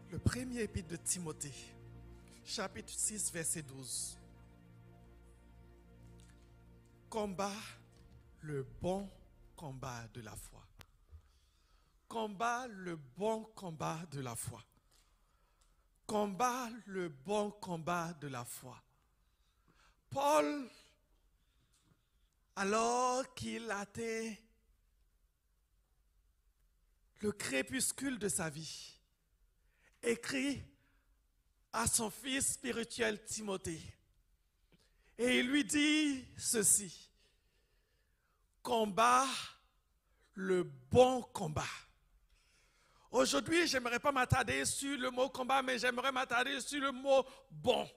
Le premier épître de Timothée, chapitre 6, verset 12. Combat le bon combat de la foi. Combat le bon combat de la foi. Combat le bon combat de la foi. Paul, alors qu'il atteint le crépuscule de sa vie, écrit à son fils spirituel Timothée. Et il lui dit ceci: combat le bon combat. Aujourd'hui, je n'aimerais pas m'attarder sur le mot combat, mais j'aimerais m'attarder sur le mot bon.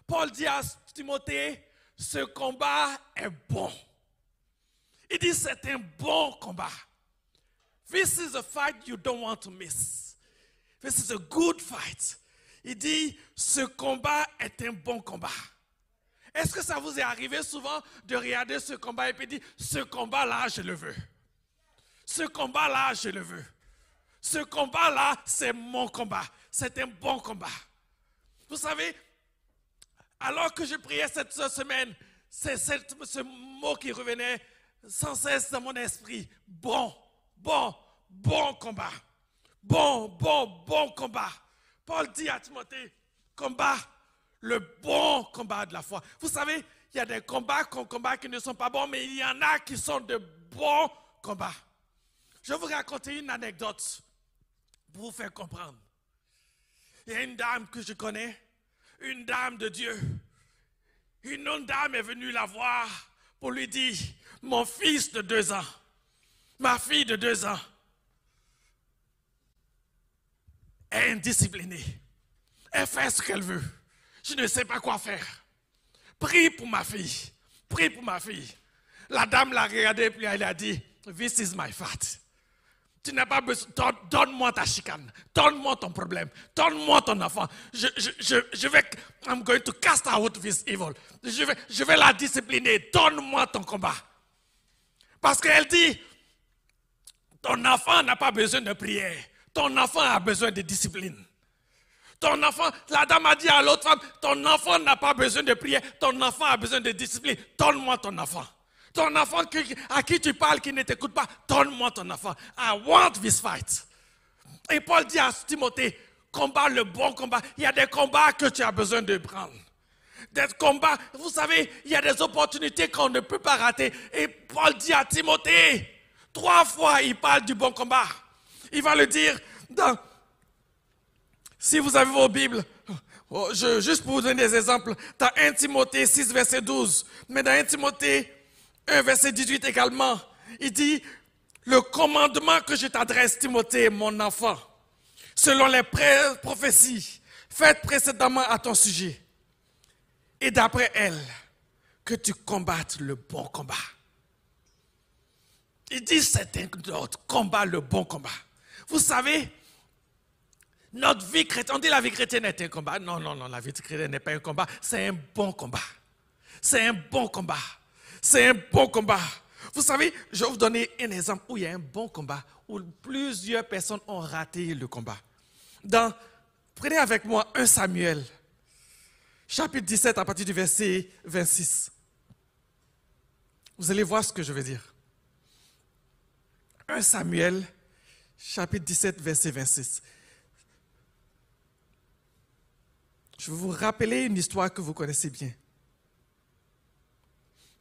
Paul dit à Timothée, ce combat est bon. Il dit, c'est un bon combat. This is a fight you don't want to miss. This is a good fight. Il dit, ce combat est un bon combat. Est-ce que ça vous est arrivé souvent de regarder ce combat et puis dire, ce combat-là, je le veux. Ce combat-là, je le veux. Ce combat-là, c'est mon combat. C'est un bon combat. Vous savez, alors que je priais cette semaine, c'est ce mot qui revenait sans cesse dans mon esprit. Bon combat. Bon combat. Paul dit à Timothée, combat le bon combat de la foi. Vous savez, il y a des combats qui ne sont pas bons, mais il y en a qui sont de bons combats. Je vais vous raconter une anecdote pour vous faire comprendre. Il y a une dame que je connais, une dame de Dieu. Une autre dame est venue la voir pour lui dire, mon fils de 2 ans, ma fille de 2 ans, est indisciplinée. Elle fait ce qu'elle veut. Je ne sais pas quoi faire. Prie pour ma fille. Prie pour ma fille. La dame l'a regardé puis elle a dit, this is my fight. Tu n'as pas besoin, donne-moi ta chicane, donne-moi ton problème, donne-moi ton enfant. I'm going to cast out this evil. Je vais la discipliner, donne-moi ton combat. Parce qu'elle dit, ton enfant n'a pas besoin de prière, ton enfant a besoin de discipline. Ton enfant, la dame a dit à l'autre femme, ton enfant n'a pas besoin de prière, ton enfant a besoin de discipline, donne-moi ton enfant. Ton enfant à qui tu parles, qui ne t'écoute pas, donne-moi ton enfant. I want this fight. Et Paul dit à Timothée, combat le bon combat. Il y a des combats que tu as besoin de prendre. Des combats, vous savez, il y a des opportunités qu'on ne peut pas rater. Et Paul dit à Timothée, 3 fois il parle du bon combat. Il va le dire si vous avez vos Bibles, juste pour vous donner des exemples, dans 1 Timothée 6, verset 12, mais dans 1 Timothée 1, verset 18 également, il dit, le commandement que je t'adresse, Timothée, mon enfant, selon les prophéties faites précédemment à ton sujet, et d'après elles, que tu combattes le bon combat. Il dit, c'est un autre combat, le bon combat. Vous savez, notre vie chrétienne, on dit la vie chrétienne est un combat. Non, la vie chrétienne n'est pas un combat, c'est un bon combat. C'est un bon combat. C'est un bon combat. Vous savez, je vais vous donner un exemple où il y a un bon combat, où plusieurs personnes ont raté le combat. Prenez avec moi 1 Samuel, chapitre 17, à partir du verset 26. Vous allez voir ce que je veux dire. 1 Samuel, chapitre 17, verset 26. Je vais vous rappeler une histoire que vous connaissez bien.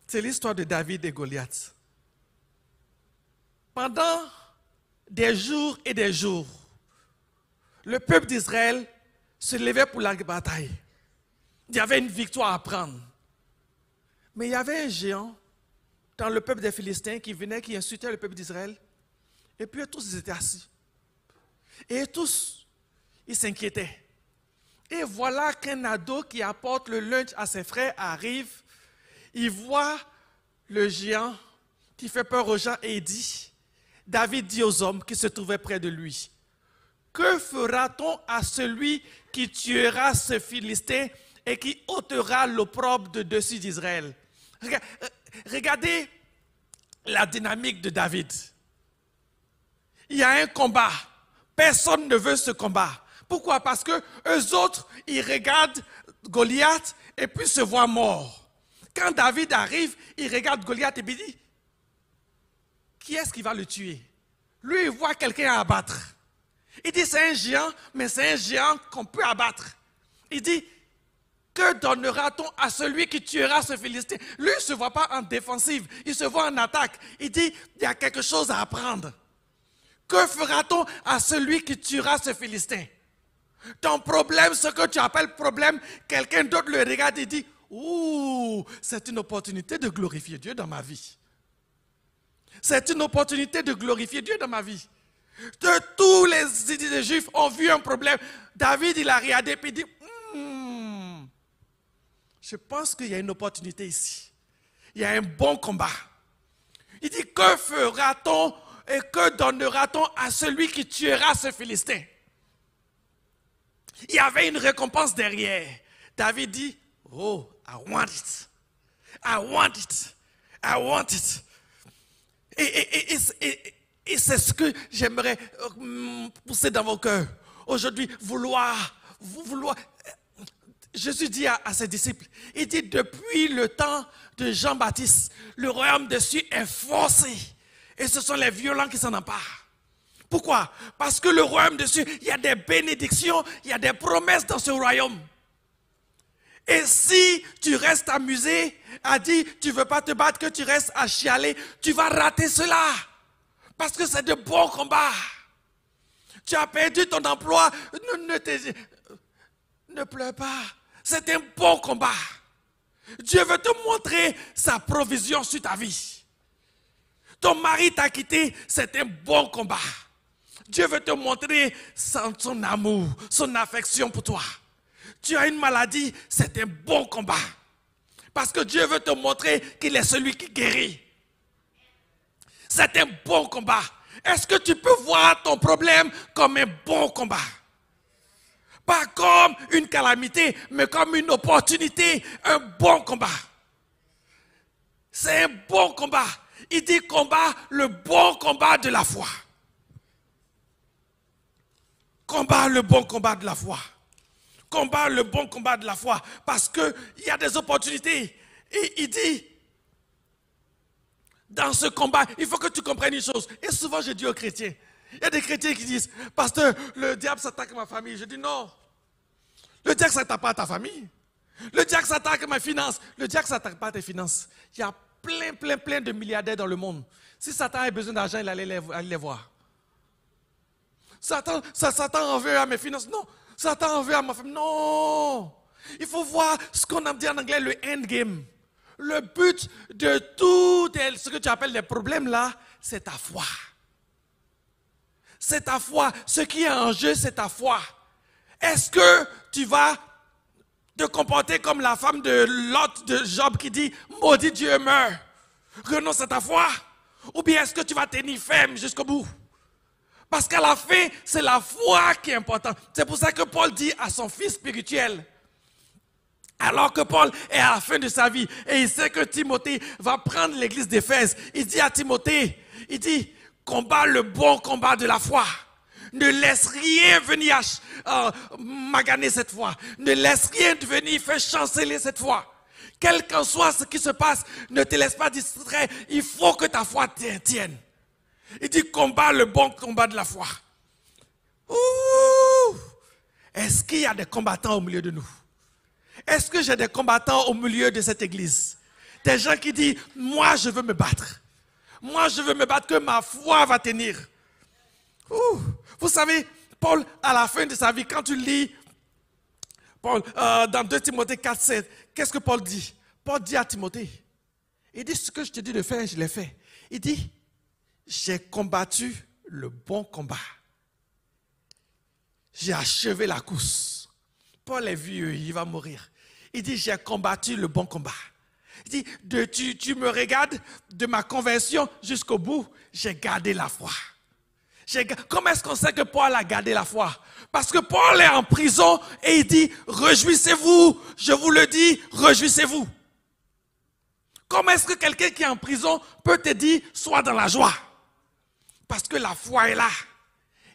C'est l'histoire de David et Goliath. Pendant des jours et des jours, le peuple d'Israël se levait pour la bataille. Il y avait une victoire à prendre. Mais il y avait un géant dans le peuple des Philistins qui venait, qui insultait le peuple d'Israël. Et puis tous ils étaient assis. Et tous, ils s'inquiétaient. Et voilà qu'un ado qui apporte le lunch à ses frères arrive. Il voit le géant qui fait peur aux gens et il dit, David dit aux hommes qui se trouvaient près de lui, que fera-t-on à celui qui tuera ce Philistin et qui ôtera l'opprobre de dessus d'Israël? Regardez la dynamique de David. Il y a un combat. Personne ne veut ce combat. Pourquoi? Parce que eux autres, ils regardent Goliath et puis se voient morts. Quand David arrive, il regarde Goliath et puis dit, qui est-ce qui va le tuer? Lui, il voit quelqu'un à abattre. Il dit, c'est un géant, mais c'est un géant qu'on peut abattre. Il dit, que donnera-t-on à celui qui tuera ce Philistin? Lui, il ne se voit pas en défensive, il se voit en attaque. Il dit, il y a quelque chose à apprendre. Que fera-t-on à celui qui tuera ce Philistin? Ton problème, ce que tu appelles problème, quelqu'un d'autre le regarde et dit, ouh, c'est une opportunité de glorifier Dieu dans ma vie. C'est une opportunité de glorifier Dieu dans ma vie. Tous les Juifs ont vu un problème. David, il a regardé et il dit, je pense qu'il y a une opportunité ici. Il y a un bon combat. Il dit, que fera-t-on et que donnera-t-on à celui qui tuera ce Philistin? Il y avait une récompense derrière. David dit, oh, I want it. I want it. I want it. Et c'est ce que j'aimerais pousser dans vos cœurs. Aujourd'hui, vouloir. Jésus dit à ses disciples, il dit, depuis le temps de Jean-Baptiste, le royaume des cieux est forcé. Et ce sont les violents qui s'en emparent. Pourquoi? Parce que le royaume des cieux, il y a des bénédictions, il y a des promesses dans ce royaume. Et si tu restes amusé, à dire, tu ne veux pas te battre, que tu restes à chialer, tu vas rater cela. Parce que c'est de bons combats. Tu as perdu ton emploi, ne pleure pas. C'est un bon combat. Dieu veut te montrer sa provision sur ta vie. Ton mari t'a quitté, c'est un bon combat. Dieu veut te montrer son amour, son affection pour toi. Tu as une maladie, c'est un bon combat. Parce que Dieu veut te montrer qu'il est celui qui guérit. C'est un bon combat. Est-ce que tu peux voir ton problème comme un bon combat? Pas comme une calamité, mais comme une opportunité, un bon combat. C'est un bon combat. Il dit combat, le bon combat de la foi. Combat le bon combat de la foi. Combat le bon combat de la foi. Parce qu'il y a des opportunités. Et il dit, dans ce combat, il faut que tu comprennes une chose. Et souvent je dis aux chrétiens, il y a des chrétiens qui disent, pasteur, le diable s'attaque à ma famille. Je dis non. Le diable ne s'attaque pas à ta famille. Le diable s'attaque à mes finances. Le diable ne s'attaque pas à tes finances. Il y a plein de milliardaires dans le monde. Si Satan a besoin d'argent, il allait les voir. Satan en veut à mes finances. Non. Satan en veut à ma famille. Non. Il faut voir ce qu'on a dit en anglais, le endgame. Le but de tout ce que tu appelles les problèmes là, c'est ta foi. C'est ta foi. Ce qui est en jeu, c'est ta foi. Est-ce que tu vas te comporter comme la femme de Lot de Job qui dit « Maudit Dieu meurt, renonce à ta foi » ou bien est-ce que tu vas tenir ferme jusqu'au bout? Parce qu'à la fin, c'est la foi qui est importante. C'est pour ça que Paul dit à son fils spirituel, alors que Paul est à la fin de sa vie et il sait que Timothée va prendre l'église d'Éphèse, il dit à Timothée, il dit « Combat le bon combat de la foi ». Ne laisse rien venir maganer cette foi. Ne laisse rien venir faire chanceler cette foi. Quel qu'en soit ce qui se passe, ne te laisse pas distraire. Il faut que ta foi tienne. Il dit combat le bon combat de la foi. Est-ce qu'il y a des combattants au milieu de nous? Est-ce que j'ai des combattants au milieu de cette église? Des gens qui disent, moi je veux me battre. Moi je veux me battre, que ma foi va tenir. Vous savez, Paul, à la fin de sa vie, quand tu lis Paul, dans 2 Timothée 4, 7, qu'est-ce que Paul dit? Paul dit à Timothée, il dit, ce que je te dis de faire, je l'ai fait. Il dit, j'ai combattu le bon combat. J'ai achevé la course. Paul est vieux, il va mourir. Il dit, j'ai combattu le bon combat. Il dit, tu me regardes de ma conversion jusqu'au bout, j'ai gardé la foi. Comment est-ce qu'on sait que Paul a gardé la foi? Parce que Paul est en prison et il dit, réjouissez-vous, je vous le dis, réjouissez-vous. Comment est-ce que quelqu'un qui est en prison peut te dire, sois dans la joie? Parce que la foi est là.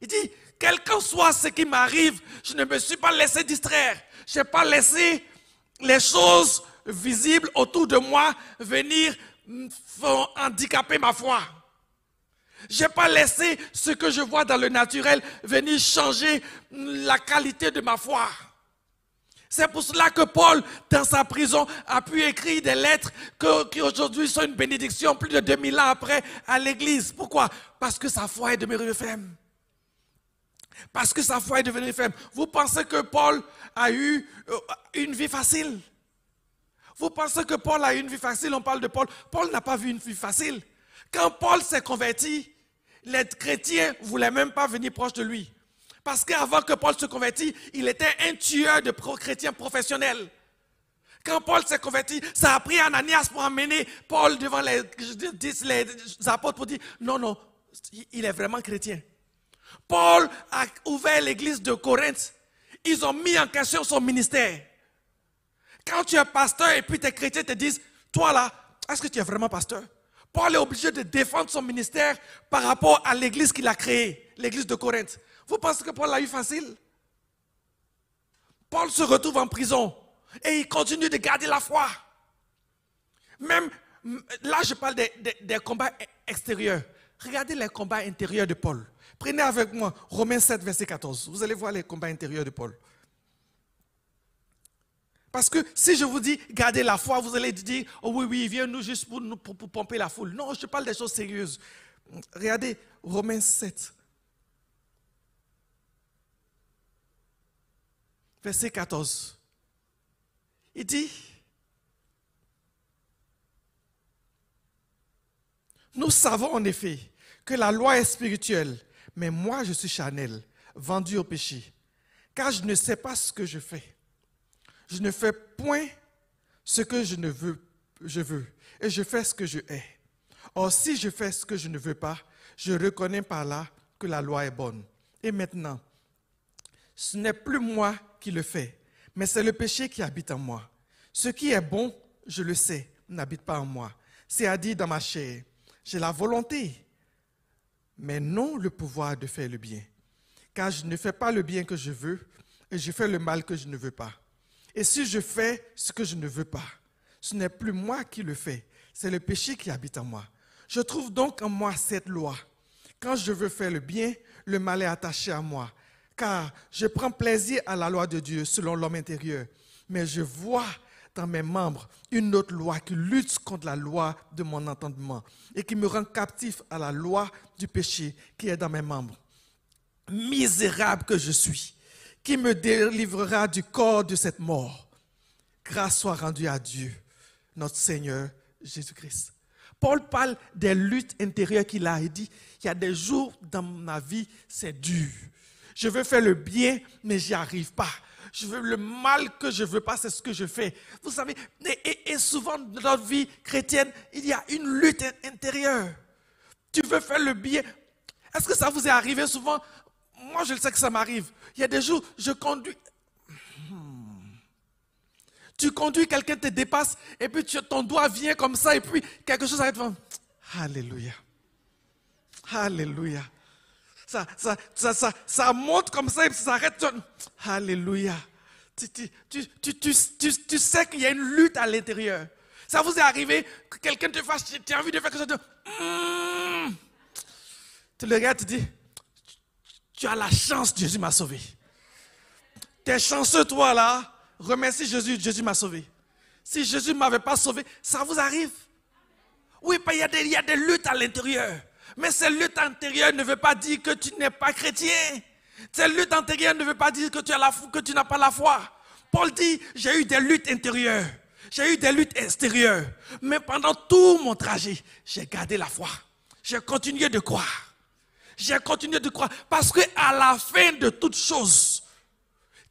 Il dit, Quel qu'en soit ce qui m'arrive, je ne me suis pas laissé distraire. Je n'ai pas laissé les choses visibles autour de moi venir handicaper ma foi. Je n'ai pas laissé ce que je vois dans le naturel venir changer la qualité de ma foi. C'est pour cela que Paul, dans sa prison, a pu écrire des lettres qui aujourd'hui sont une bénédiction plus de 2000 ans après à l'église. Pourquoi? Parce que sa foi est demeurée ferme. Parce que sa foi est devenue ferme. Vous pensez que Paul a eu une vie facile? Vous pensez que Paul a eu une vie facile? On parle de Paul. Paul n'a pas vu une vie facile. Quand Paul s'est converti, les chrétiens ne voulaient même pas venir proche de lui. Parce qu'avant que Paul se convertisse, il était un tueur de chrétiens professionnels. Quand Paul s'est converti, ça a pris Ananias pour emmener Paul devant les apôtres pour dire non, non, il est vraiment chrétien. Paul a ouvert l'église de Corinthe. Ils ont mis en question son ministère. Quand tu es pasteur et puis tes chrétiens te disent, toi là, est-ce que tu es vraiment pasteur? Paul est obligé de défendre son ministère par rapport à l'église qu'il a créée, l'église de Corinthe. Vous pensez que Paul l'a eu facile? Paul se retrouve en prison et il continue de garder la foi. Même là, je parle des combats extérieurs. Regardez les combats intérieurs de Paul. Prenez avec moi Romains 7, verset 14. Vous allez voir les combats intérieurs de Paul. Parce que si je vous dis gardez la foi, vous allez dire oh oui, oui, viens nous juste pour pomper la foule. Non, je parle des choses sérieuses. Regardez Romains 7, verset 14. Il dit nous savons en effet que la loi est spirituelle, mais moi je suis charnel, vendu au péché, car je ne sais pas ce que je fais. Je ne fais point ce que je veux, et je fais ce que je hais. Or, si je fais ce que je ne veux pas, je reconnais par là que la loi est bonne. Et maintenant, ce n'est plus moi qui le fais, mais c'est le péché qui habite en moi. Ce qui est bon, je le sais, n'habite pas en moi. C'est-à-dire dans ma chair. J'ai la volonté, mais non le pouvoir de faire le bien. Car je ne fais pas le bien que je veux, et je fais le mal que je ne veux pas. Et si je fais ce que je ne veux pas, ce n'est plus moi qui le fais, c'est le péché qui habite en moi. Je trouve donc en moi cette loi. Quand je veux faire le bien, le mal est attaché à moi. Car je prends plaisir à la loi de Dieu selon l'homme intérieur. Mais je vois dans mes membres une autre loi qui lutte contre la loi de mon entendement et qui me rend captif à la loi du péché qui est dans mes membres. Misérable que je suis, qui me délivrera du corps de cette mort. Grâce soit rendue à Dieu, notre Seigneur Jésus-Christ. Paul parle des luttes intérieures qu'il a. Il dit, il y a des jours dans ma vie, c'est dur. Je veux faire le bien, mais j'y arrive pas. Je veux le mal que je veux pas, c'est ce que je fais. Vous savez, et souvent dans notre vie chrétienne, il y a une lutte intérieure. Tu veux faire le bien. Est-ce que ça vous est arrivé souvent? Moi, je le sais que ça m'arrive. Il y a des jours, je conduis. Tu conduis, quelqu'un te dépasse, et puis ton doigt vient comme ça, et puis quelque chose arrête. Alléluia. Alléluia. Ça monte comme ça, et puis ça s'arrête. Alléluia. Tu sais qu'il y a une lutte à l'intérieur. Ça vous est arrivé que quelqu'un te fasse, tu as envie de faire quelque chose. Tu le regardes, tu dis, tu as la chance, Jésus m'a sauvé. Tu es chanceux, toi, là. Remercie Jésus, Jésus m'a sauvé. Si Jésus ne m'avait pas sauvé, ça vous arrive. Oui, il y a des luttes à l'intérieur. Mais ces luttes intérieures ne veut pas dire que tu n'es pas chrétien. Ces luttes intérieures ne veut pas dire que tu n'as pas la foi. Paul dit, j'ai eu des luttes intérieures. J'ai eu des luttes extérieures. Mais pendant tout mon trajet, j'ai gardé la foi. J'ai continué de croire. J'ai continué de croire. Parce qu'à la fin de toutes choses,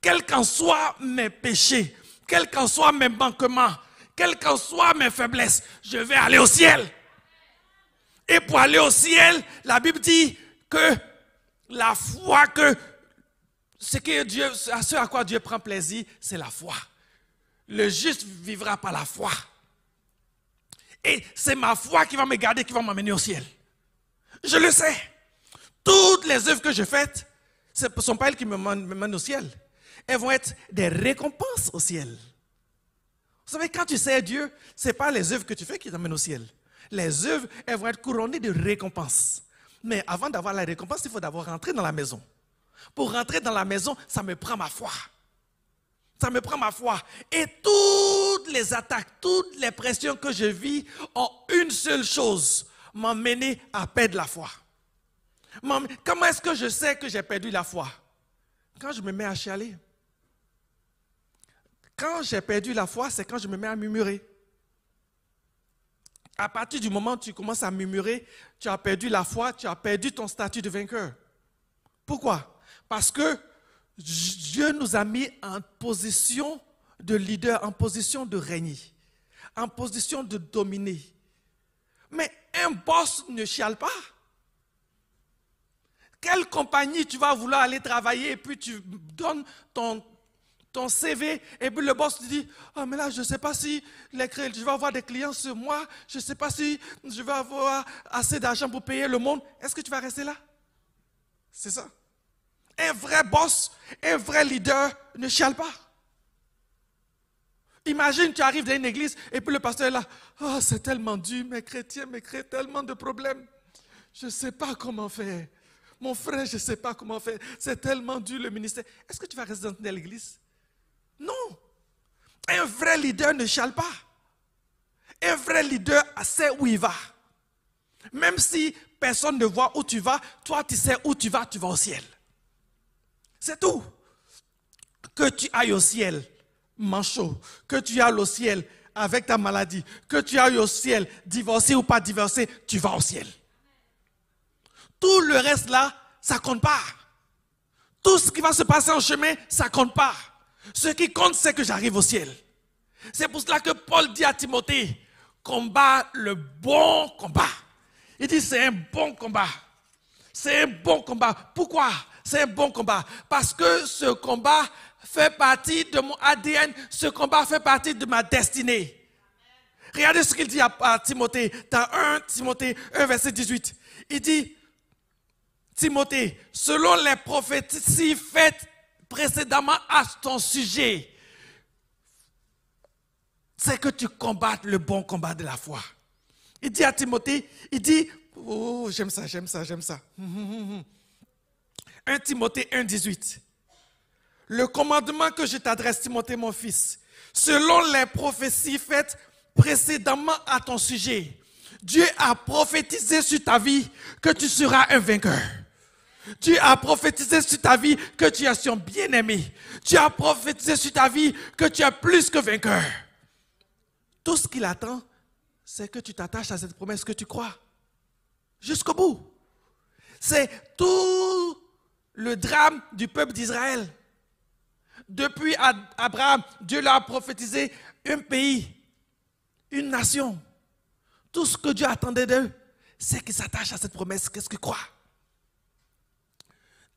quels qu'en soient mes péchés, quels qu'en soient mes manquements, quelles qu'en soient mes faiblesses, je vais aller au ciel. Et pour aller au ciel, la Bible dit que la foi, ce à quoi Dieu prend plaisir, c'est la foi. Le juste vivra par la foi. Et c'est ma foi qui va me garder, qui va m'amener au ciel. Je le sais. Toutes les œuvres que j'ai faites, Ce ne sont pas elles qui me mènent au ciel. Elles vont être des récompenses au ciel. Vous savez, quand tu sers Dieu, ce n'est pas les œuvres que tu fais qui t'amènent au ciel. Les œuvres, elles vont être couronnées de récompenses. Mais avant d'avoir la récompense, il faut d'abord rentrer dans la maison. Pour rentrer dans la maison, ça me prend ma foi. Ça me prend ma foi. Et toutes les attaques, toutes les pressions que je vis ont une seule chose, m'emmener à perdre la foi. Comment est-ce que je sais que j'ai perdu la foi? Quand je me mets à chialer. Quand j'ai perdu la foi, c'est quand je me mets à murmurer. À partir du moment où tu commences à murmurer, tu as perdu la foi, tu as perdu ton statut de vainqueur. Pourquoi? Parce que Dieu nous a mis en position de leader, en position de régner, en position de dominer. Mais un boss ne chiale pas. Quelle compagnie tu vas vouloir aller travailler et puis tu donnes ton CV et puis le boss te dit « Ah, mais là, je ne sais pas si je vais avoir des clients ce mois, je ne sais pas si je vais avoir assez d'argent pour payer le monde. » Est-ce que tu vas rester là? C'est ça. Un vrai boss, un vrai leader ne chiale pas. Imagine, tu arrives dans une église et puis le pasteur est là. « Oh, c'est tellement dur, mes chrétiens me créent tellement de problèmes. Je ne sais pas comment faire. Mon frère, je ne sais pas comment faire. C'est tellement dur le ministère. » Est-ce que tu vas rester dans l'église? Non. Un vrai leader ne chiale pas. Un vrai leader sait où il va. Même si personne ne voit où tu vas, toi tu sais où tu vas au ciel. C'est tout. Que tu ailles au ciel manchot, que tu ailles au ciel avec ta maladie, que tu ailles au ciel divorcé ou pas divorcé, tu vas au ciel. Tout le reste là, ça compte pas. Tout ce qui va se passer en chemin, ça compte pas. Ce qui compte, c'est que j'arrive au ciel. C'est pour cela que Paul dit à Timothée, combat le bon combat. Il dit, c'est un bon combat. C'est un bon combat. Pourquoi? C'est un bon combat. Parce que ce combat fait partie de mon ADN. Ce combat fait partie de ma destinée. Regardez ce qu'il dit à Timothée. Dans 1 Timothée 1, verset 18. Il dit, Timothée, selon les prophéties faites précédemment à ton sujet, c'est que tu combattes le bon combat de la foi. Il dit à Timothée, il dit, oh, j'aime ça. 1 Timothée 1, 18. Le commandement que je t'adresse, Timothée, mon fils, selon les prophéties faites précédemment à ton sujet, Dieu a prophétisé sur ta vie que tu seras un vainqueur. Dieu a prophétisé sur ta vie que tu es son bien-aimé. Dieu a prophétisé sur ta vie que tu es plus que vainqueur. Tout ce qu'il attend, c'est que tu t'attaches à cette promesse que tu crois. Jusqu'au bout. C'est tout le drame du peuple d'Israël. Depuis Abraham, Dieu leur a prophétisé un pays, une nation. Tout ce que Dieu attendait d'eux, c'est qu'ils s'attachent à cette promesse. Qu'est-ce qu'ils croient?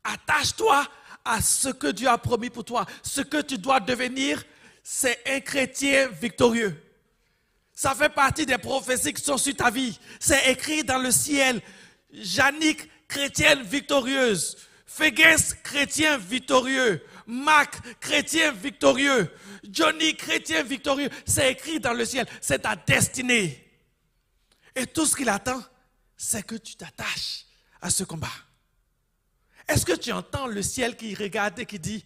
Attache-toi à ce que Dieu a promis pour toi. Ce que tu dois devenir, c'est un chrétien victorieux. Ça fait partie des prophéties qui sont sur ta vie. C'est écrit dans le ciel. Jannick, chrétienne victorieuse. Féguès, chrétien victorieux. Marc, chrétien victorieux. Johnny, chrétien victorieux. C'est écrit dans le ciel. C'est ta destinée. Et tout ce qu'il attend, c'est que tu t'attaches à ce combat. Est-ce que tu entends le ciel qui regarde et qui dit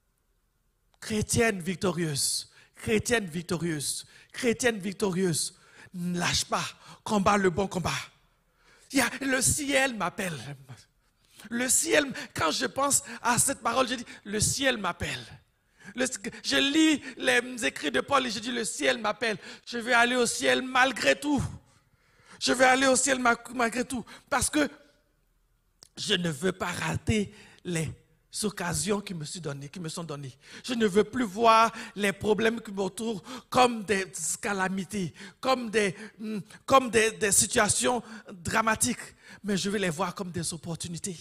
« Chrétienne victorieuse, chrétienne victorieuse, chrétienne victorieuse, ne lâche pas, combat le bon combat. » Le ciel m'appelle. Le ciel, quand je pense à cette parole, je dis « Le ciel m'appelle. » Je lis les écrits de Paul et je dis « Le ciel m'appelle. Je vais aller au ciel malgré tout. » Je vais aller au ciel malgré tout. Parce que je ne veux pas rater les occasions qui me sont données. Je ne veux plus voir les problèmes qui m'entourent comme des calamités, comme des situations dramatiques. Mais je veux les voir comme des opportunités.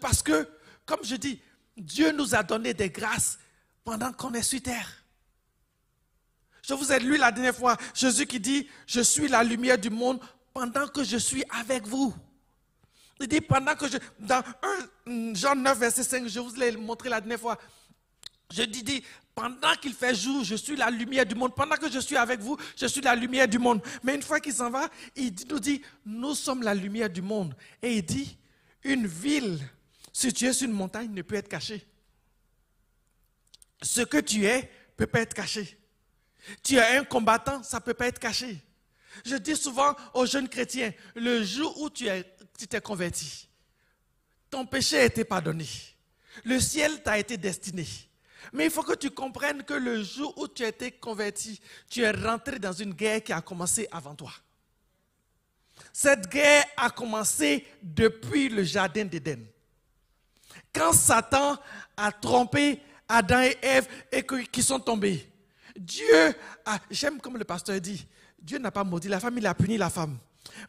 Parce que, comme je dis, Dieu nous a donné des grâces pendant qu'on est sur terre. Je vous ai lu la dernière fois, Jésus qui dit, je suis la lumière du monde pendant que je suis avec vous. Il dit, pendant que dans Jean 9, verset 5, je vous l'ai montré la dernière fois. Je dis, pendant qu'il fait jour, je suis la lumière du monde. Pendant que je suis avec vous, je suis la lumière du monde. Mais une fois qu'il s'en va, nous dit, nous sommes la lumière du monde. Et il dit, une ville située sur une montagne ne peut être cachée. Ce que tu es ne peut pas être caché. Tu es un combattant, ça ne peut pas être caché. Je dis souvent aux jeunes chrétiens, le jour où tu t'es converti, ton péché a été pardonné. Le ciel t'a été destiné. Mais il faut que tu comprennes que le jour où tu as été converti, tu es rentré dans une guerre qui a commencé avant toi. Cette guerre a commencé depuis le jardin d'Éden. Quand Satan a trompé Adam et Ève et qu'ils sont tombés, Dieu a, j'aime comme le pasteur dit, Dieu n'a pas maudit la femme, il a puni la femme.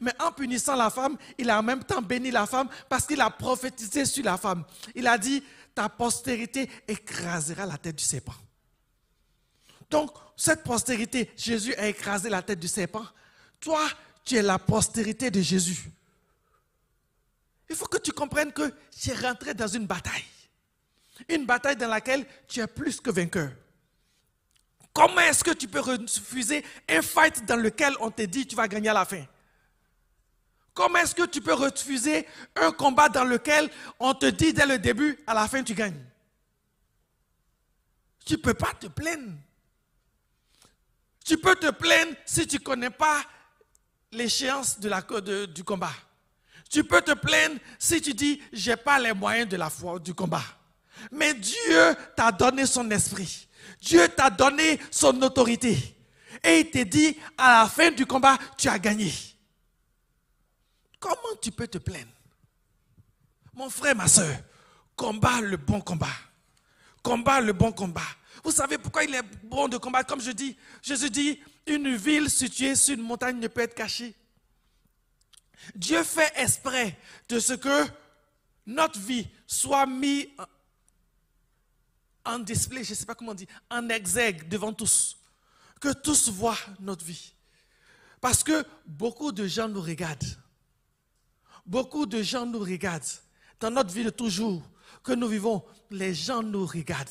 Mais en punissant la femme, il a en même temps béni la femme parce qu'il a prophétisé sur la femme. Il a dit, ta postérité écrasera la tête du serpent. Donc, cette postérité, Jésus a écrasé la tête du serpent. Toi, tu es la postérité de Jésus. Il faut que tu comprennes que tu es rentré dans une bataille. Une bataille dans laquelle tu es plus que vainqueur. Comment est-ce que tu peux refuser un fight dans lequel on te dit tu vas gagner à la fin? Comment est-ce que tu peux refuser un combat dans lequel on te dit dès le début, à la fin tu gagnes? Tu ne peux pas te plaindre. Tu peux te plaindre si tu ne connais pas l'échéance du combat. Tu peux te plaindre si tu dis, je n'ai pas les moyens du combat. Mais Dieu t'a donné son esprit. Dieu t'a donné son autorité. Et il te dit, à la fin du combat, tu as gagné. Comment tu peux te plaindre? Mon frère, ma soeur, combat le bon combat. Combat le bon combat. Vous savez pourquoi il est bon de combattre? Comme je dis, Jésus dit, une ville située sur une montagne ne peut être cachée. Dieu fait exprès de ce que notre vie soit mise en display, je ne sais pas comment on dit, en exergue devant tous. Que tous voient notre vie. Parce que beaucoup de gens nous regardent. Beaucoup de gens nous regardent. Dans notre vie de toujours que nous vivons, les gens nous regardent.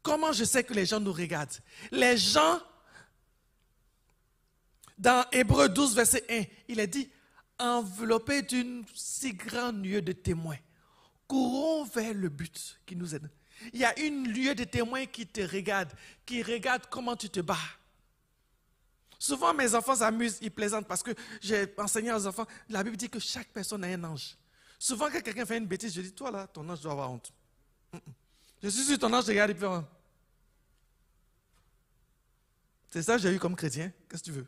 Comment je sais que les gens nous regardent? Les gens, dans Hébreux 12, verset 1, il est dit, enveloppés d'une si grande nuée de témoins, courons vers le but qui nous aide. Il y a une nuée de témoins qui te regardent, qui regardent comment tu te bats. Souvent, mes enfants s'amusent, ils plaisantent parce que j'ai enseigné aux enfants, la Bible dit que chaque personne a un ange. Souvent, quand quelqu'un fait une bêtise, je dis, toi là, ton ange doit avoir honte. Je suis sûr, ton ange regarde et puis, c'est ça que j'ai eu comme chrétien, qu'est-ce que tu veux?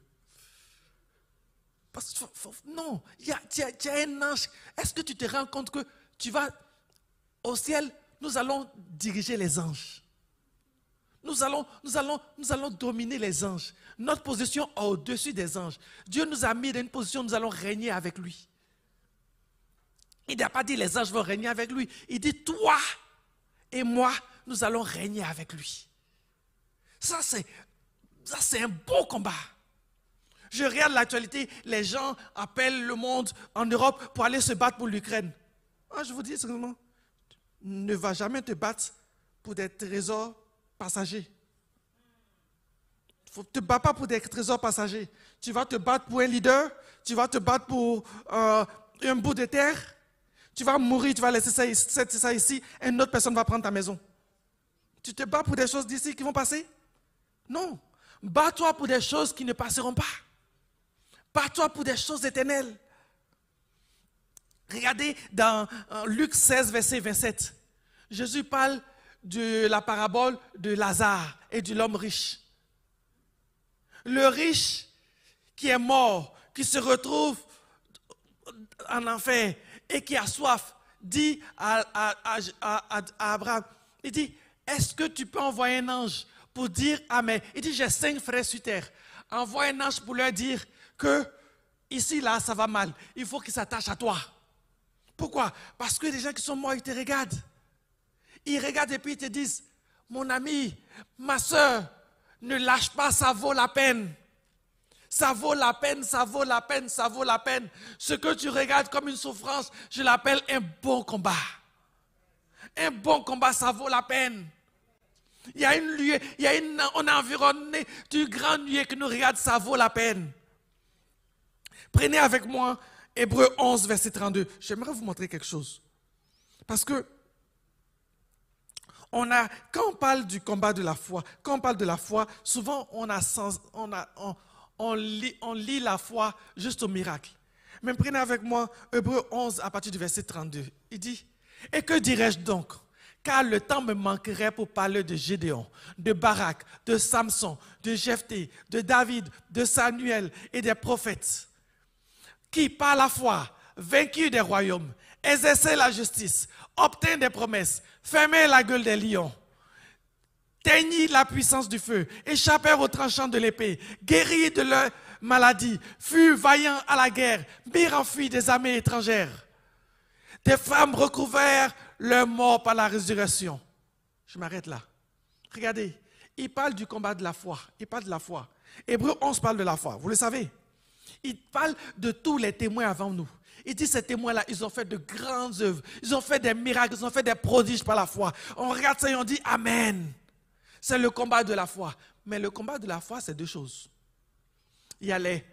Parce que, non, tu as un ange. Est-ce que tu te rends compte que tu vas au ciel, nous allons diriger les anges. Nous allons dominer les anges. Notre position est au-dessus des anges. Dieu nous a mis dans une position où nous allons régner avec lui. Il n'a pas dit les anges vont régner avec lui. Il dit toi et moi, nous allons régner avec lui. Ça, c'est un beau combat. Je regarde l'actualité, les gens appellent le monde en Europe pour aller se battre pour l'Ukraine. Je vous dis seulement, ne va jamais te battre pour des trésors passagers. Tu ne te bats pas pour des trésors passagers. Tu vas te battre pour un leader, tu vas te battre pour un bout de terre, tu vas mourir, tu vas laisser ça ici, et une autre personne va prendre ta maison. Tu te bats pour des choses d'ici qui vont passer? Non. Bats-toi pour des choses qui ne passeront pas. Bats-toi pour des choses éternelles. Regardez dans Luc 16, verset 27. Jésus parle de la parabole de Lazare et de l'homme riche. Le riche qui est mort, qui se retrouve en enfer et qui a soif, dit à Abraham, il dit, est-ce que tu peux envoyer un ange pour dire amen? Il dit, j'ai 5 frères sur terre. Envoie un ange pour leur dire que ici, là, ça va mal. Il faut qu'ils s'attachent à toi. Pourquoi? Parce que les gens qui sont morts, ils te regardent. Ils regardent et puis ils te disent, mon ami, ma soeur, ne lâche pas, ça vaut la peine. Ça vaut la peine, ça vaut la peine, ça vaut la peine. Ce que tu regardes comme une souffrance, je l'appelle un bon combat. Un bon combat, ça vaut la peine. Il y a une nuée, on est environné du grand nuée qui nous regarde, ça vaut la peine. Prenez avec moi Hébreux 11, verset 32. J'aimerais vous montrer quelque chose. Parce que quand on parle du combat de la foi, quand on parle de la foi, souvent on lit la foi juste au miracle. Mais prenez avec moi Hébreux 11 à partir du verset 32. Il dit, « Et que dirais-je donc ? Car le temps me manquerait pour parler de Gédéon, de Barak, de Samson, de Jephthé, de David, de Samuel et des prophètes, qui par la foi, vaincurent des royaumes, exerçaient la justice, obtinrent des promesses, fermaient la gueule des lions, teignirent la puissance du feu, échappèrent aux tranchants de l'épée, guérirent de leur maladie, furent vaillants à la guerre, mirent en fuite des armées étrangères. Des femmes recouvrèrent leur mort par la résurrection. » Je m'arrête là. Regardez, il parle du combat de la foi. Il parle de la foi. Hébreux 11 parle de la foi, vous le savez. Il parle de tous les témoins avant nous. Il dit ces témoins-là, ils ont fait de grandes œuvres. Ils ont fait des miracles, ils ont fait des prodiges par la foi. On regarde ça et on dit Amen. C'est le combat de la foi. Mais le combat de la foi, c'est deux choses. Il y a les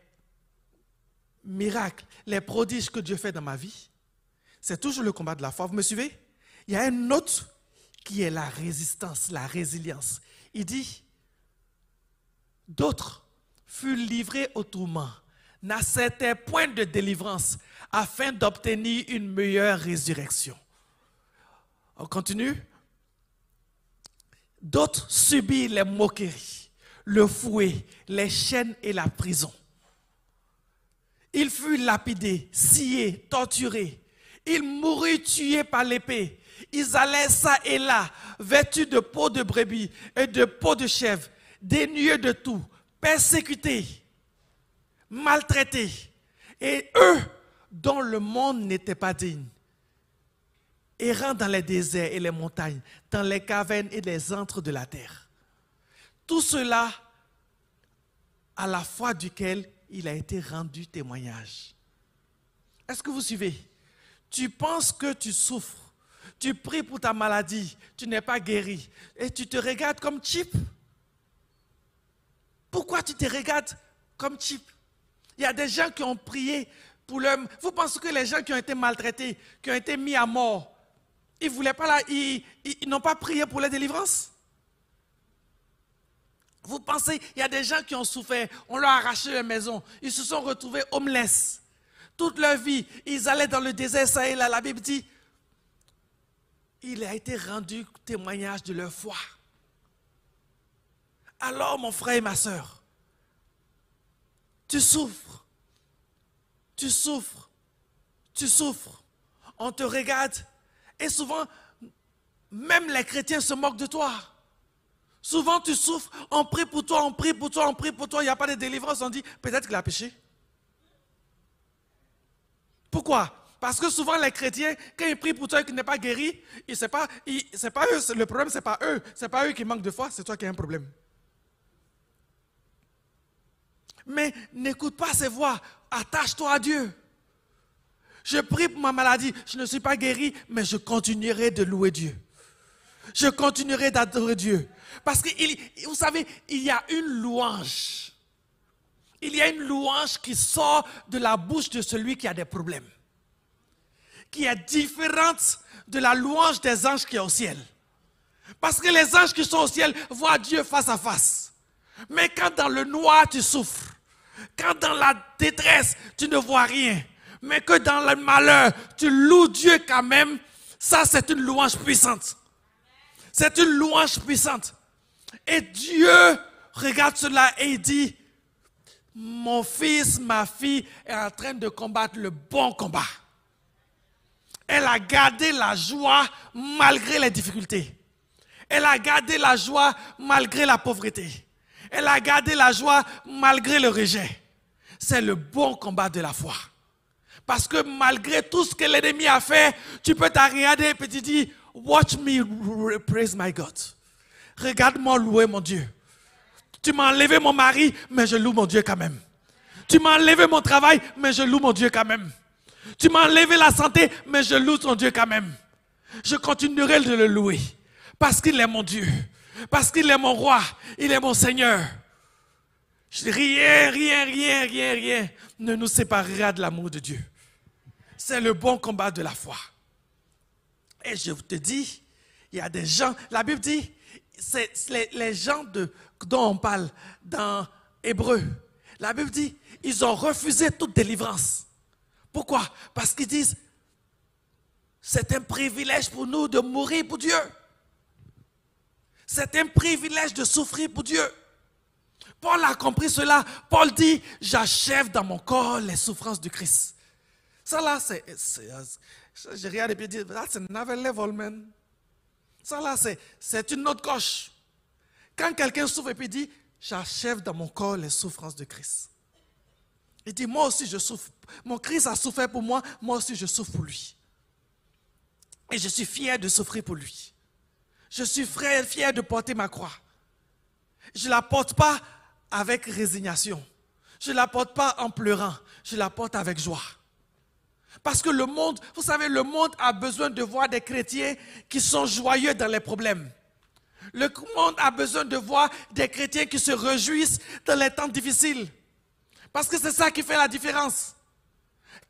miracles, les prodiges que Dieu fait dans ma vie. C'est toujours le combat de la foi. Vous me suivez? Il y a un autre qui est la résistance, la résilience. Il dit, d'autres furent livrés au tourment, n'acceptaient point de délivrance, afin d'obtenir une meilleure résurrection. On continue. D'autres subirent les moqueries, le fouet, les chaînes et la prison. Ils furent lapidés, sciés, torturés. Ils moururent tués par l'épée. Ils allaient ça et là, vêtus de peau de brebis et de peau de chèvre, dénués de tout, persécutés, maltraités. Et eux, dont le monde n'était pas digne, errant dans les déserts et les montagnes, dans les cavernes et les antres de la terre. Tout cela, à la foi duquel il a été rendu témoignage. Est-ce que vous suivez? Tu penses que tu souffres, tu pries pour ta maladie, tu n'es pas guéri, et tu te regardes comme cheap. Pourquoi tu te regardes comme cheap? Il y a des gens qui ont prié pour leur... Vous pensez que les gens qui ont été maltraités, qui ont été mis à mort, ils voulaient pas ils n'ont pas prié pour la délivrance? Vous pensez, il y a des gens qui ont souffert, on leur a arraché leur maison, ils se sont retrouvés homeless. Toute leur vie, ils allaient dans le désert, ça et là. La Bible dit, il a été rendu témoignage de leur foi. Alors, mon frère et ma soeur, tu souffres, tu souffres, tu souffres. On te regarde et souvent, même les chrétiens se moquent de toi. Souvent, tu souffres, on prie pour toi, on prie pour toi, on prie pour toi, il n'y a pas de délivrance, on dit, peut-être qu'il a péché. Pourquoi? Parce que souvent les chrétiens, quand ils prient pour toi et qu'ils n'est pas guéri, c'est pas eux, le problème, c'est pas eux qui manquent de foi, c'est toi qui as un problème. Mais n'écoute pas ces voix, attache-toi à Dieu. Je prie pour ma maladie, je ne suis pas guéri, mais je continuerai de louer Dieu. Je continuerai d'adorer Dieu. Parce que, vous savez, il y a une louange. Il y a une louange qui sort de la bouche de celui qui a des problèmes, qui est différente de la louange des anges qui est au ciel. Parce que les anges qui sont au ciel voient Dieu face à face. Mais quand dans le noir tu souffres, quand dans la détresse tu ne vois rien, mais que dans le malheur tu loues Dieu quand même, ça c'est une louange puissante. C'est une louange puissante. Et Dieu regarde cela et il dit, mon fils, ma fille est en train de combattre le bon combat. Elle a gardé la joie malgré les difficultés. Elle a gardé la joie malgré la pauvreté. Elle a gardé la joie malgré le rejet. C'est le bon combat de la foi. Parce que malgré tout ce que l'ennemi a fait, tu peux t'arrêter et te dire, watch me praise my God. Regarde-moi louer mon Dieu. Tu m'as enlevé mon mari, mais je loue mon Dieu quand même. Tu m'as enlevé mon travail, mais je loue mon Dieu quand même. Tu m'as enlevé la santé, mais je loue ton Dieu quand même. Je continuerai de le louer. Parce qu'il est mon Dieu. Parce qu'il est mon roi. Il est mon Seigneur. Rien ne nous séparera de l'amour de Dieu. C'est le bon combat de la foi. Et je te dis, il y a des gens, la Bible dit, c'est les gens dont on parle dans Hébreu. La Bible dit, ils ont refusé toute délivrance. Pourquoi? Parce qu'ils disent, c'est un privilège pour nous de mourir pour Dieu. C'est un privilège de souffrir pour Dieu. Paul a compris cela. Paul dit, j'achève dans mon corps les souffrances du Christ. Ça là, je regarde et puis je dis, that's another level, man. Ça là, c'est une autre coche. Quand quelqu'un souffre et puis dit, j'achève dans mon corps les souffrances de Christ. Il dit, moi aussi je souffre. Mon Christ a souffert pour moi, moi aussi je souffre pour lui. Et je suis fier de souffrir pour lui. Je suis fier de porter ma croix. Je ne la porte pas avec résignation. Je ne la porte pas en pleurant. Je la porte avec joie. Parce que le monde, vous savez, le monde a besoin de voir des chrétiens qui sont joyeux dans les problèmes. Le monde a besoin de voir des chrétiens qui se réjouissent dans les temps difficiles. Parce que c'est ça qui fait la différence.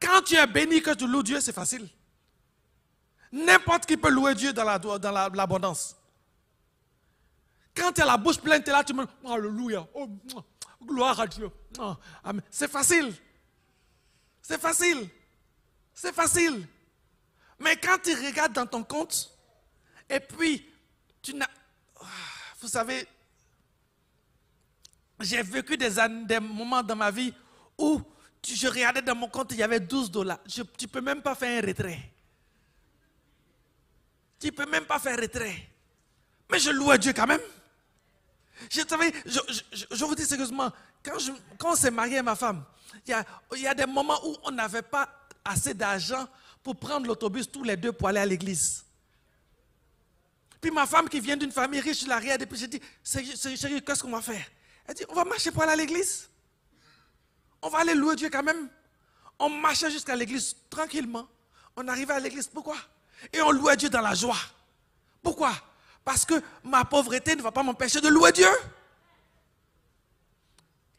Quand tu es béni, que tu loues Dieu, c'est facile. N'importe qui peut louer Dieu dans l'abondance. Quand tu as la bouche pleine, tu es là, tu me dis, alléluia, oh, gloire à Dieu. Oh, c'est facile. C'est facile. C'est facile. Mais quand tu regardes dans ton compte, et puis, vous savez, j'ai vécu des moments dans ma vie où je regardais dans mon compte, il y avait $12. Tu ne peux même pas faire un retrait. Tu ne peux même pas faire retrait. Mais je louais Dieu quand même. Je vous dis sérieusement, quand on s'est marié à ma femme, il y a des moments où on n'avait pas assez d'argent pour prendre l'autobus tous les deux pour aller à l'église. Puis ma femme qui vient d'une famille riche, je la regarde et puis je dis, chérie, qu'est-ce qu'on va faire? Elle dit, on va marcher pour aller à l'église. On va aller louer Dieu quand même. On marchait jusqu'à l'église tranquillement. On arrivait à l'église. Pourquoi? Et on louait Dieu dans la joie. Pourquoi? Parce que ma pauvreté ne va pas m'empêcher de louer Dieu.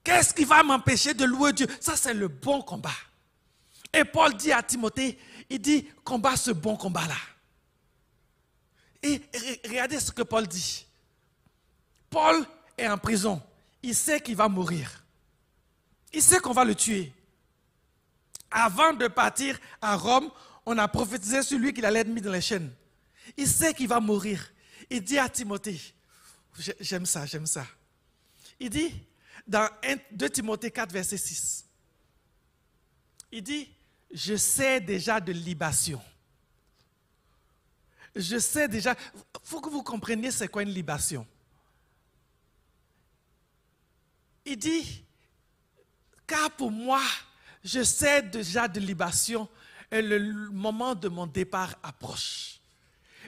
Qu'est-ce qui va m'empêcher de louer Dieu? Ça, c'est le bon combat. Et Paul dit à Timothée, il dit, combat ce bon combat-là. Et regardez ce que Paul dit. Paul est en prison. Il sait qu'il va mourir. Il sait qu'on va le tuer. Avant de partir à Rome, on a prophétisé sur lui qu'il allait être mis dans les chaînes. Il sait qu'il va mourir. Il dit à Timothée, j'aime ça. Il dit, dans 2 Timothée 4, verset 6, il dit, je sais déjà de libation. Je sais déjà, il faut que vous compreniez c'est quoi une libation. Il dit, car pour moi, je sais déjà de libation et le moment de mon départ approche.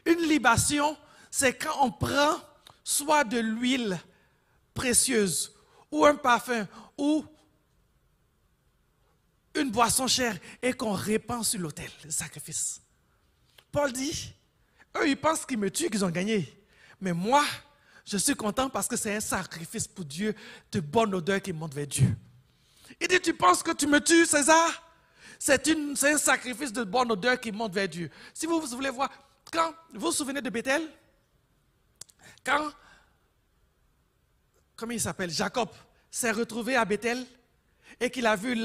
Une libation, c'est quand on prend soit de l'huile précieuse ou un parfum ou une boisson chère et qu'on répand sur l'autel, le sacrifice. Paul dit, eux ils pensent qu'ils me tuent, qu'ils ont gagné. Mais moi, je suis content parce que c'est un sacrifice pour Dieu de bonne odeur qui monte vers Dieu. Il dit, tu penses que tu me tues, César? C'est un sacrifice de bonne odeur qui monte vers Dieu. Si vous voulez voir, quand vous vous souvenez de Bethel, quand, comment il s'appelle, Jacob s'est retrouvé à Bethel et qu'il a vu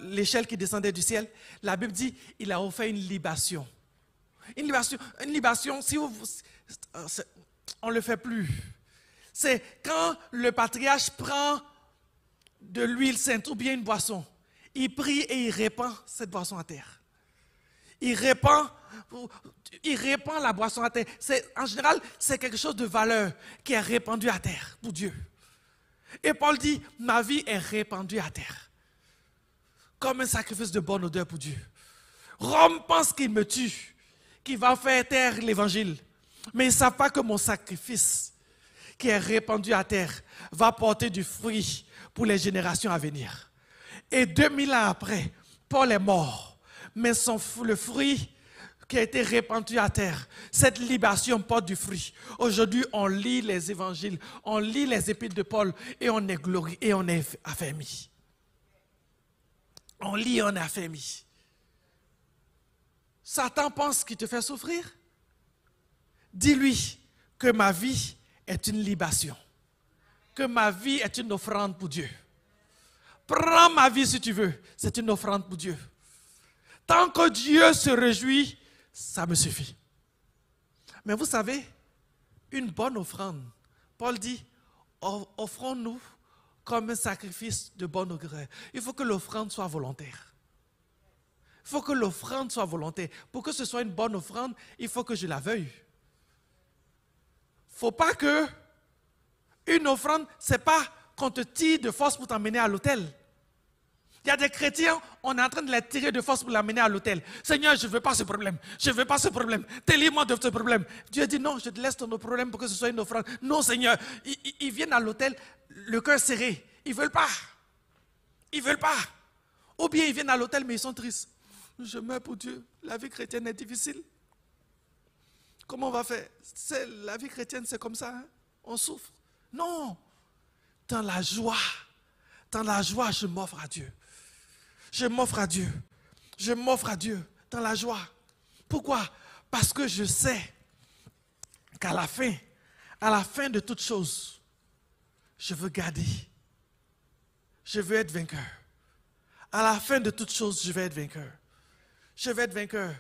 l'échelle qui descendait du ciel, la Bible dit, il a offert une libation. Une libation, si on ne le fait plus. C'est quand le patriarche prend de l'huile sainte ou bien une boisson, il prie et il répand cette boisson à terre. Il répand la boisson à terre. En général, c'est quelque chose de valeur qui est répandu à terre pour Dieu. Et Paul dit, ma vie est répandue à terre. Comme un sacrifice de bonne odeur pour Dieu. Rome pense qu'il me tue, qu'il va faire taire l'évangile. Mais ils ne savent pas que mon sacrifice qui est répandu à terre va porter du fruit pour les générations à venir. Et 2000 ans après, Paul est mort. Mais le fruit qui a été répandu à terre, cette libation porte du fruit. Aujourd'hui, on lit les évangiles, on lit les épîtres de Paul et on est glorieux et on est affermi. On lit et on est affermi. Satan pense qu'il te fait souffrir. Dis-lui que ma vie est une libation, que ma vie est une offrande pour Dieu. Prends ma vie si tu veux, c'est une offrande pour Dieu. Tant que Dieu se réjouit, ça me suffit. Mais vous savez, une bonne offrande, Paul dit, offrons-nous comme un sacrifice de bon augure. Il faut que l'offrande soit volontaire. Il faut que l'offrande soit volontaire. Pour que ce soit une bonne offrande, il faut que je la veuille. Il ne faut pas que une offrande, ce n'est pas qu'on te tire de force pour t'emmener à l'autel. Il y a des chrétiens, on est en train de les tirer de force pour l'amener à l'autel. Seigneur, je ne veux pas ce problème. Je ne veux pas ce problème. Délivre-moi de ce problème. Dieu dit non, je te laisse ton problème pour que ce soit une offrande. Non, Seigneur. Ils viennent à l'autel, le cœur serré. Ils ne veulent pas. Ils ne veulent pas. Ou bien ils viennent à l'autel, mais ils sont tristes. Je meurs pour Dieu. La vie chrétienne est difficile. Comment on va faire? La vie chrétienne, c'est comme ça. Hein? On souffre. Non. Dans la joie, je m'offre à Dieu. Je m'offre à Dieu. Je m'offre à Dieu dans la joie. Pourquoi? Parce que je sais qu'à la fin de toute chose, je veux garder. Je veux être vainqueur. À la fin de toute chose, je vais être vainqueur. Je vais être vainqueur.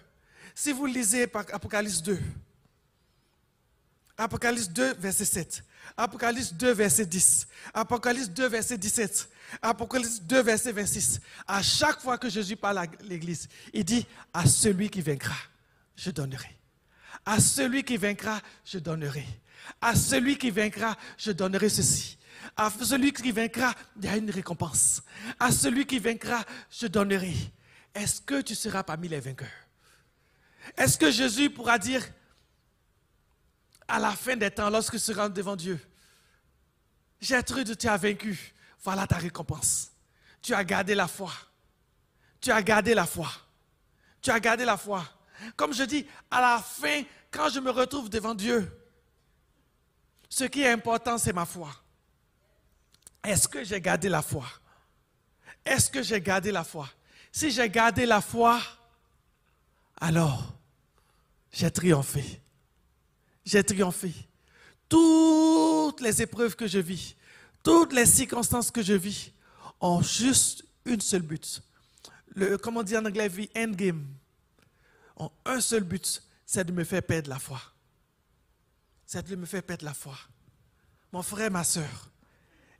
Si vous lisez Apocalypse 2, Apocalypse 2, verset 7, Apocalypse 2, verset 10, Apocalypse 2, verset 17, Apocalypse 2, verset 26. À chaque fois que Jésus parle à l'église, il dit, à celui qui vaincra, je donnerai. À celui qui vaincra, je donnerai. À celui qui vaincra, je donnerai ceci. À celui qui vaincra, il y a une récompense. À celui qui vaincra, je donnerai. Est-ce que tu seras parmi les vainqueurs? Est-ce que Jésus pourra dire, à la fin des temps, lorsque tu seras devant Dieu, Gertrude, tu as vaincu, voilà ta récompense. Tu as gardé la foi. Tu as gardé la foi. Tu as gardé la foi. Comme je dis, à la fin, quand je me retrouve devant Dieu, ce qui est important, c'est ma foi. Est-ce que j'ai gardé la foi? Est-ce que j'ai gardé la foi? Si j'ai gardé la foi, alors j'ai triomphé. J'ai triomphé. Toutes les épreuves que je vis, toutes les circonstances que je vis ont juste une seule but. Comme on dit en anglais, the endgame. Ont un seul but, c'est de me faire perdre la foi. C'est de me faire perdre la foi. Mon frère, ma soeur,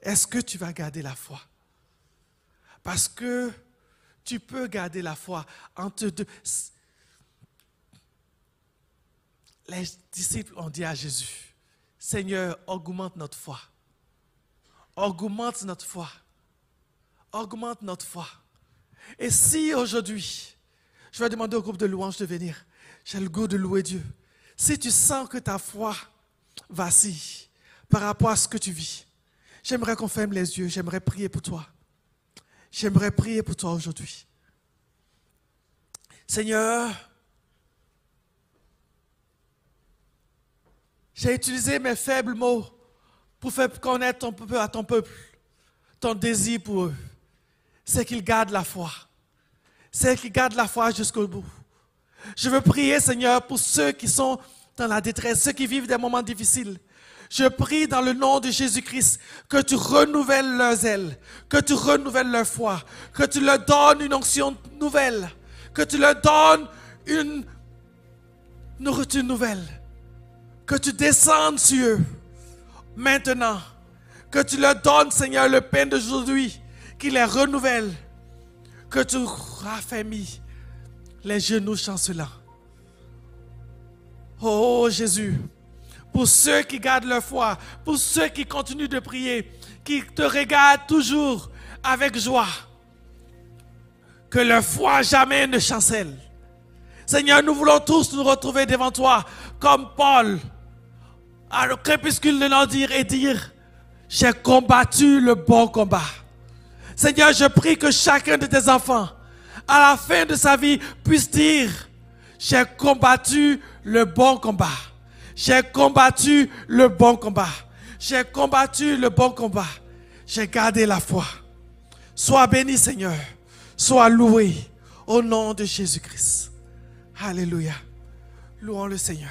est-ce que tu vas garder la foi? Parce que tu peux garder la foi entre deux. Les disciples ont dit à Jésus, Seigneur, augmente notre foi. Augmente notre foi. Augmente notre foi. Et si aujourd'hui, je vais demander au groupe de louanges de venir, j'ai le goût de louer Dieu. Si tu sens que ta foi vacille par rapport à ce que tu vis, j'aimerais qu'on ferme les yeux, j'aimerais prier pour toi. J'aimerais prier pour toi aujourd'hui. Seigneur, j'ai utilisé mes faibles mots pour faire connaître à ton peuple ton désir pour eux. C'est qu'ils gardent la foi. C'est qu'ils gardent la foi jusqu'au bout. Je veux prier, Seigneur, pour ceux qui sont dans la détresse, ceux qui vivent des moments difficiles. Je prie dans le nom de Jésus-Christ que tu renouvelles leurs ailes, que tu renouvelles leur foi, que tu leur donnes une onction nouvelle, que tu leur donnes une nourriture nouvelle, que tu descendes sur eux maintenant, que tu leur donnes, Seigneur, le pain d'aujourd'hui, qui les renouvelle, que tu raffermis les genoux chancelants. Oh Jésus, pour ceux qui gardent leur foi, pour ceux qui continuent de prier, qui te regardent toujours avec joie, que leur foi jamais ne chancelle. Seigneur, nous voulons tous nous retrouver devant toi, comme Paul, à le crépuscule de l'Empire et dire, j'ai combattu le bon combat. Seigneur, je prie que chacun de tes enfants, à la fin de sa vie, puisse dire, j'ai combattu le bon combat. J'ai combattu le bon combat. J'ai combattu le bon combat. J'ai gardé la foi. Sois béni, Seigneur. Sois loué au nom de Jésus-Christ. Alléluia. Louons le Seigneur.